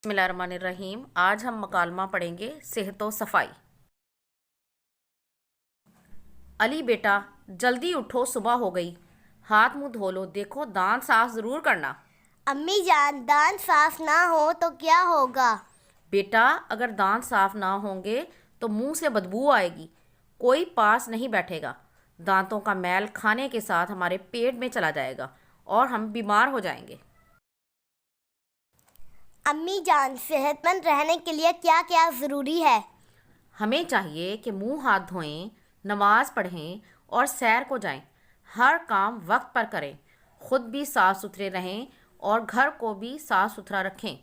बिस्मिल्लाहिर्रहमानिर्रहीम। आज हम मकालमा पढ़ेंगे सेहत व सफाई। अली बेटा जल्दी उठो, सुबह हो गई। हाथ मुंह धो लो, देखो दांत साफ ज़रूर करना। अम्मी जान, दांत साफ ना हो तो क्या होगा? बेटा अगर दांत साफ ना होंगे तो मुंह से बदबू आएगी, कोई पास नहीं बैठेगा। दांतों का मैल खाने के साथ हमारे पेट में चला जाएगा और हम बीमार हो जाएंगे। अम्मी जान, सेहतमंद रहने के लिए क्या क्या ज़रूरी है? हमें चाहिए कि मुंह हाथ धोएं, नमाज पढ़ें और सैर को जाएं। हर काम वक्त पर करें, खुद भी साफ़ सुथरे रहें और घर को भी साफ़ सुथरा रखें।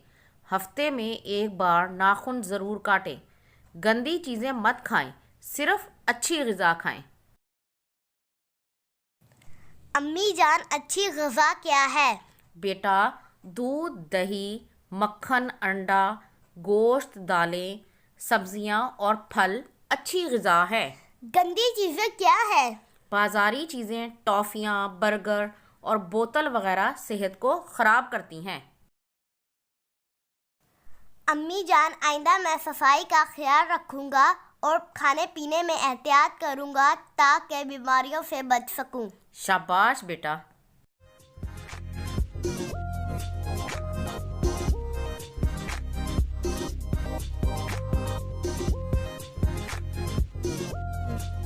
हफ्ते में एक बार नाखून ज़रूर काटें। गंदी चीज़ें मत खाएं, सिर्फ अच्छी ग़िज़ा खाएं। अम्मी जान, अच्छी ग़िज़ा क्या है? बेटा दूध, दही, मक्खन, अंडा, गोश्त, दालें, सब्जियां और फल अच्छी ग़िज़ा है। गंदी चीज़ें क्या है? बाज़ारी चीज़ें, टॉफ़ियाँ, बर्गर और बोतल वगैरह सेहत को ख़राब करती हैं। अम्मी जान, आइंदा मैं सफाई का ख्याल रखूँगा और खाने पीने में एहतियात करूँगा ताकि बीमारियों से बच सकूँ। शाबाश बेटा।